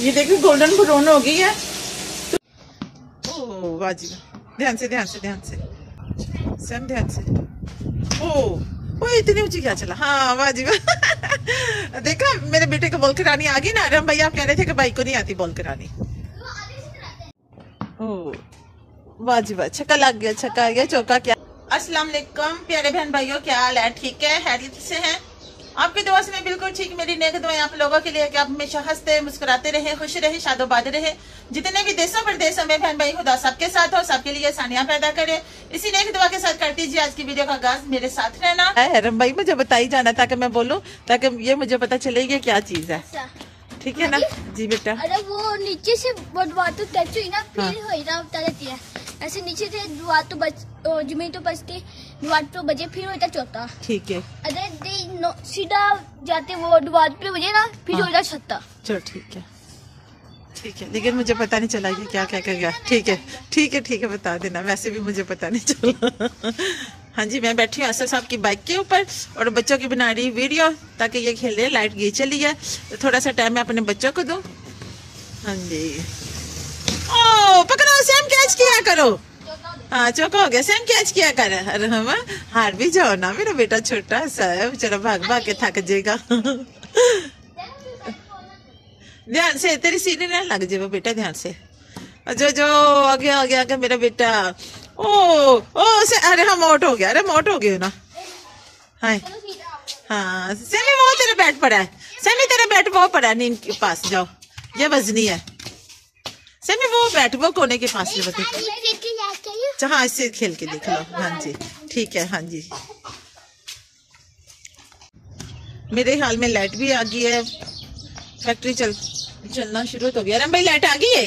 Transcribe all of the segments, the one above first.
ये देखो golden brown हो गई है। ओ बाजी, ध्यान से ध्यान से ध्यान से सैम, ध्यान से। ओ इतनी ऊंची क्या चला। हाँ बाजी देखा मेरे बेटे को बॉल करानी आ गई ना। राम भैया आप कह रहे थे कि भाई को नहीं आती बॉल करानी। ओ बाजी वाह, छक्का लग गया, छक्का आ गया, चौका क्या। अस्सलाम वालेकुम प्यारे बहन भाइयों, क्या हाल है? ठीक है, खैरियत से हैं? आपकी दुआ से मैं बिल्कुल ठीक। मेरी नेक दुआएं आप लोगों के लिए कि आप हमेशा हंसते मुस्कुराते रहे, खुश रहे, शादोबाद रहे। जितने भी देशों प्रदेशों में बहन भाई खुदा सबके साथ हो, सबके लिए आसानियां पैदा करे। इसी नेक दुआ के साथ करती जी आज की वीडियो का आगाज। मेरे साथ रहना है भाई, मुझे बताई जाना ताकि मैं बोलूं, ताकि ये मुझे पता चले ये क्या चीज है। ठीक है ना जी बेटा। अरे वो नीचे से तो टच हुई ना, फिर हुई ना बता देती है। ऐसे नीचे से दुआ तो बच जमीन तो बचती, दुआ तो बजे फिर होता चौथा। ठीक है। अरे सीधा जाते वो दुआ पे बजे ना, फिर होता छठा। चलो ठीक है ठीक है, लेकिन मुझे पता नहीं चला कि क्या क्या गया। ठीक है ठीक है ठीक है, बता देना, वैसे भी मुझे पता नहीं चला। हाँ जी, मैं बैठी हूँ असर साहब की बाइक के ऊपर और बच्चों की बना रही वीडियो ताकि ये खेले। लाइट गई चली है तो थोड़ा सा टाइम मैं अपने बच्चों को दूँ। हाँ जी, ओ पकड़ो सैम, कैच किया करो। हाँ चौका हो गया, सैम कैच किया कर। अरे हम हार भी जाओ ना, मेरा बेटा छोटा सा है, चलो भाग भाग के थक जाएगा। ध्यान से, तेरी सीढ़ी ना लग जाए बेटा, ध्यान से। जो जो आगे आगे आगे मेरा बेटा। ओ से, अरे हम आउट हो गया। अरे आउट हो गए ना। हाँ सेमी वो तेरा बैट पड़ा है, सेमी तेरा बैट वो पड़ा है नीम के पास, जाओ ये वजनी है। सेमी वो बैट वो कोने के पास हाँ इससे खेल के देख लो। हाँ जी ठीक है। हाँ जी, मेरे हाल में लाइट भी आ गई है, फैक्ट्री चलना शुरू हो गया। राम भाई लाइट आ गई है?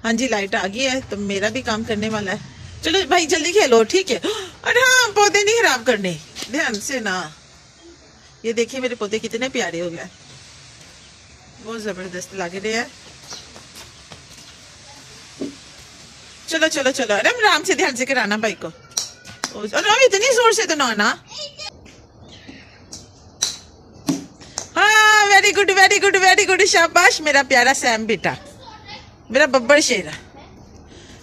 हाँ जी लाइट आ गई है, तो मेरा भी काम करने वाला है। चलो भाई जल्दी खेलो, ठीक है। अरे हाँ पौधे नहीं खराब करने, ध्यान से ना। ये देखिए मेरे पौधे कितने प्यारे हो गए, बहुत जबरदस्त लग रहे हैं। चलो चलो चलो, अरे आराम से ध्यान से कराना भाई को। अरे इतनी जोर से तो ना आना। हाँ very good very good very good, शाबाश मेरा प्यारा सैम बेटा, मेरा बब्बर शेर है।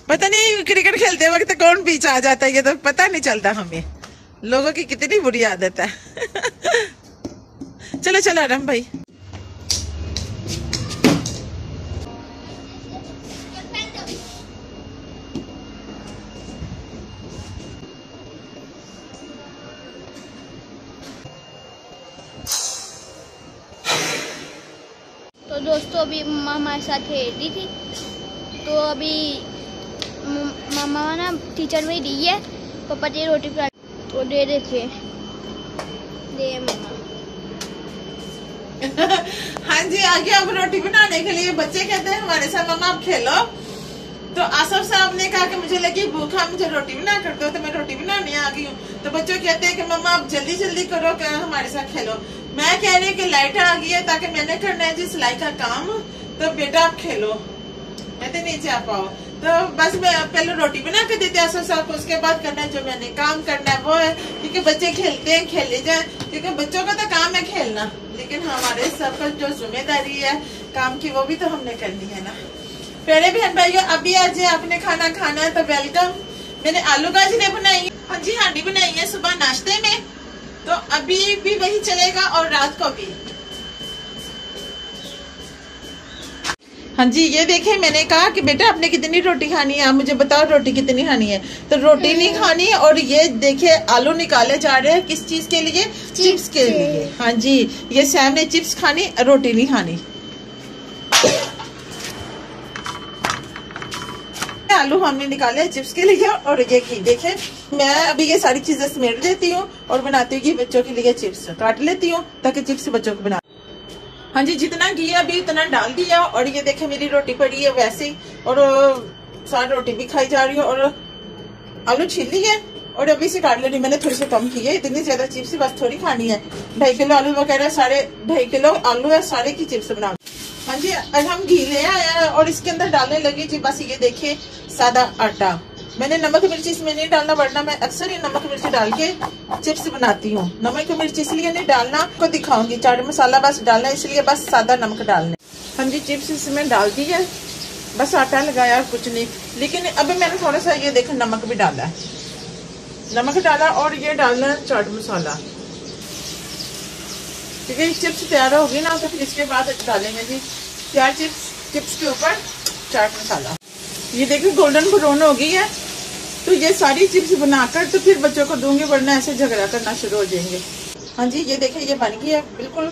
पता नहीं क्रिकेट खेलते वक्त कौन पीछे आ जाता है, ये तो पता नहीं चलता हमें, लोगों की कितनी बुरी आदत है। चलो चलो आराम भाई। तो दोस्तों अभी मम्मा हमारे साथ खेल रही थी, तो अभी मम्मा ना टीचर में दी है, पापा जी रोटी तो दे देते दे मम्मा। हाँ जी आ गया अब रोटी बनाने के लिए। बच्चे कहते हैं हमारे साथ मम्मा आप खेलो, तो आसफ साहब ने कहा कि मुझे लगी भूखा, मुझे रोटी बना कर दो, तो मैं रोटी बनाने आ गई हूँ। तो बच्चों कहते हैं कि मम्मा आप जल्दी जल्दी करो, क्या हमारे साथ खेलो। मैं कह रही हूँ कि लाइट आ गई है ताकि मैंने करना है जी सिलाई का काम, तो बेटा आप खेलो, मैं तो नीचे आ पाओ। तो बस मैं पहले रोटी बना के देते आसफ साहब को, उसके बाद करना है जो मैंने काम करना है वो है, क्योंकि बच्चे खेलते हैं खेले जाए, क्योंकि बच्चों का तो काम है खेलना, लेकिन हमारे सब पर जो जिम्मेदारी है काम की वो भी तो हमने करनी है ना। प्यारे बहन भाइयों अभी आज आपने खाना खाना है तो वेलकम। मैंने आलू गाजरे बनाई है, हाँ जी हांडी बनाई है सुबह नाश्ते में, तो अभी भी वही चलेगा और रात को भी। हाँ जी ये देखें, मैंने कहा कि बेटा आपने कितनी रोटी खानी है, आप मुझे बताओ रोटी कितनी खानी है। तो रोटी नहीं खानी, और ये देखिए आलू निकाले जा रहे हैं किस चीज के लिए? चिप्स के लिए। हाँ जी ये सैम ने चिप्स खानी, रोटी नहीं खानी। आलू हमने निकाले चिप्स के लिए, और ये घी देखें, मैं अभी ये सारी चीजें समेट देती हूँ और बनाती हूँ बच्चों के लिए चिप्स, काट लेती हूँ ताकि चिप्स बच्चों को बना। हाँ जी जितना घी अभी उतना डाल दिया, और ये देखे मेरी रोटी पड़ी है वैसे ही, और सारी रोटी भी खाई जा रही है, और आलू छील ली है और अभी से काट लेनी। मैंने थोड़ी सी कम की है, इतनी ज्यादा चिप्स बस थोड़ी खानी है। 2.5 किलो आलू वगैरह, 2.5 किलो आलू है, सारे की चिप्स बना। हाँ जी आज हम घी ले आए और इसके अंदर डालने लगे जी बस ये देखिए सादा आटा। मैंने नमक मिर्च इसमें नहीं डालना, वरना मैं अक्सर ही नमक मिर्च डाल के चिप्स बनाती हूँ। नमक मिर्च इसलिए नहीं डालना, आपको दिखाऊंगी। चाट मसाला बस डालना, इसलिए बस सादा नमक डालना। हाँ जी, चिप्स इसमें डाल दी है, बस आटा लगाया और कुछ नहीं। लेकिन अभी मैंने थोड़ा सा ये देखो नमक भी डाला है, नमक डाला और ये डालना है चाट मसाला। ठीक है, चिप्स तैयार होगी ना तो फिर इसके बाद डालेंगे जी तैयार चिप्स के ऊपर चाट मसाला। ये देखिए गोल्डन ब्राउन हो गई है, तो ये सारी चिप्स बनाकर तो फिर बच्चों को दूंगी, वरना ऐसे झगड़ा करना शुरू हो जाएंगे। हाँ जी, ये देखिए ये बन गई है बिल्कुल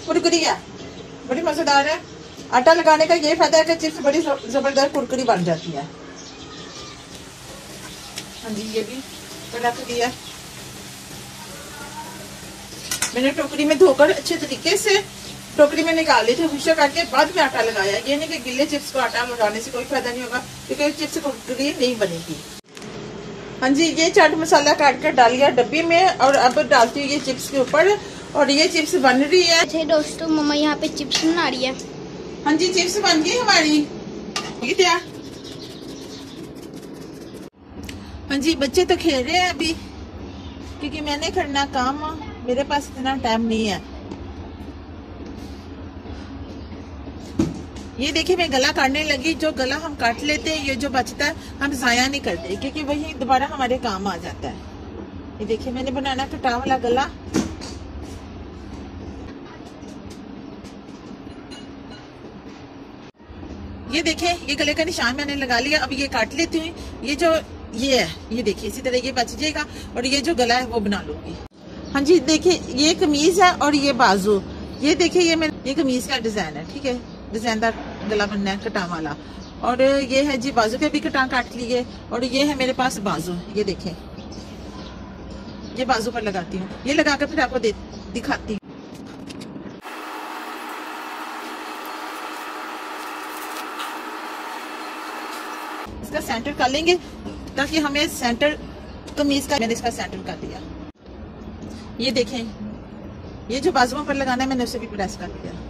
कुरकुरी है, बड़ी मजेदार है। आटा लगाने का ये फायदा है कि चिप्स बड़ी जबरदस्त कुरकुरी बन जाती है। हाँ जी, ये भी रख दिया मैंने टोकरी में, धोकर अच्छे तरीके से टोकरी में निकाल ली थी, खुशक करके बाद में आटा लगाया। ये नहीं कि गिले चिप्स को आटा लगाने से कोई फायदा नहीं होगा, क्योंकि चिप्स कुरकुरी नहीं बनेगी। हाँ जी, ये चाट मसाला काट कर डाल दिया डब्बी में और अब डालती हूँ ये चिप्स के ऊपर, और ये चिप्स बन रही है। दोस्तों मम्मा यहाँ पे चिप्स बना रही है। हाँ जी, चिप्स बन गई हमारी। क्या? हाँ जी, बच्चे तो खेल रहे हैं अभी, क्योंकि मैंने करना काम, मेरे पास इतना टाइम नहीं है। ये देखिए मैं गला काटने लगी। जो गला हम काट लेते हैं, ये जो बचता है हम जाया नहीं करते, क्योंकि वही दोबारा हमारे काम आ जाता है। ये देखिए मैंने बनाना कटा वाला गला। ये देखिए ये गले का निशान मैंने लगा लिया। अब ये काट लेती हूँ। ये जो ये है, ये देखिए इसी तरह ये बच जाएगा, और ये जो गला है वो बना लूंगी। हाँ जी, देखिए ये कमीज है और ये बाजू। ये देखिए ये कमीज का डिजाइन है, ठीक है, डिजाइनदार गला बनना है कटा वाला। और ये है जी बाजू के भी कटा काट लिए, और ये है मेरे पास बाजू। ये देखें, ये बाजू पर लगाती हूँ। ये लगाकर फिर आपको दिखाती हूँ। इसका सेंटर कर लेंगे ताकि हमें सेंटर कमीज का, मैंने इसका सेंटर कर दिया। ये देखें, ये जो बाजुओं पर लगाना है मैंने उसे भी प्रेस कर दिया।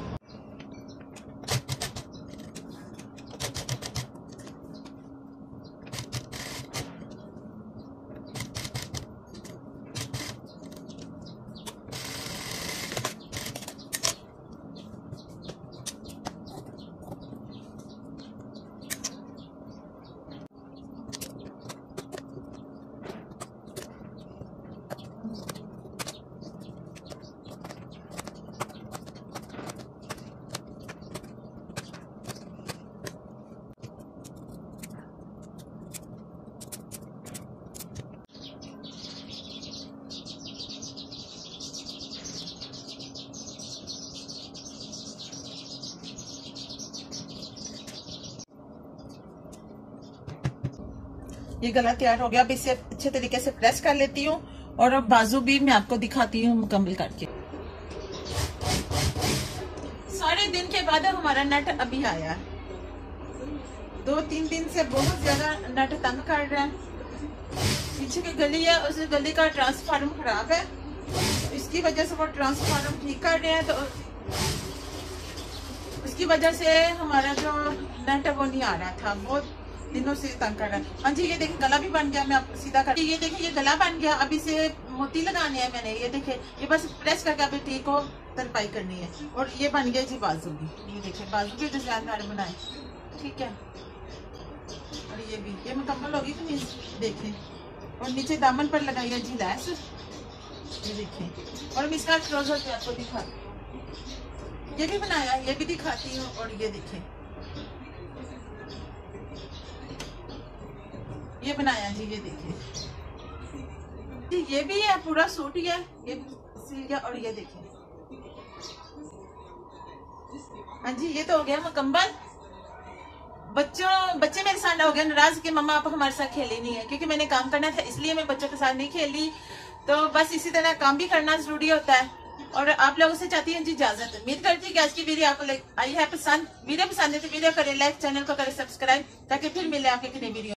ये गला तैयार हो गया। अब इसे अच्छे तरीके से प्रेस कर लेती हूँ, और अब बाजू भी मैं आपको दिखाती हूँ मुकम्मल करके। सारे दिन के बाद हमारा नेट अभी आया। 2-3 दिन से बहुत ज्यादा नेट तंग कर रहा है। पीछे की गली है, उस गली का ट्रांसफार्मर खराब है, इसकी वजह से वो ट्रांसफार्मर ठीक कर रहे हैं, तो उसकी वजह से हमारा जो नेट है वो नहीं आ रहा था, बहुत दिनों से तंग कर रहा है। हाँ जी, ये देखिए गला भी बन गया। मैं आपको सीधा कर, ये देखिए ये गला बन गया। अब इसे मोती लगाने हैं मैंने। ये देखिए ये बस प्रेस करके अभी टी को तरपाई करनी है। और ये बन गया जी बाजू भी। ये देखिए बाजू भी डिजाइनदार बनाए, ठीक है। और ये भी ये मुकम्मल होगी कि नहीं देखिए। और नीचे दामन पर लगाइए जी लैस। ये देखिए, और मैं इसका ट्राउजर भी आपको दिखा, ये भी बनाया, ये भी दिखाती हूँ। और ये देखिए ये बनाया जी, ये देखिए ये भी है, पूरा सूट ही है, ये सिल गया। और ये देखिए, हाँ जी ये तो हो गया मुकम्मल। बच्चे मेरे साथ हो गए नाराज कि मम्मा आप हमारे साथ खेले नहीं है, क्योंकि मैंने काम करना था, इसलिए मैं बच्चों के साथ नहीं खेली। तो बस इसी तरह काम भी करना जरूरी होता है। और आप लोगों से चाहती हूँ जी इजाजत। उम्मीद करती हूँ कि आज की वीडियो आपको आई है पसंद। वीडियो पसंद है तो वीडियो करें लाइक, चैनल को करें सब्सक्राइब, ताकि फिर मिले आपके नई वीडियो।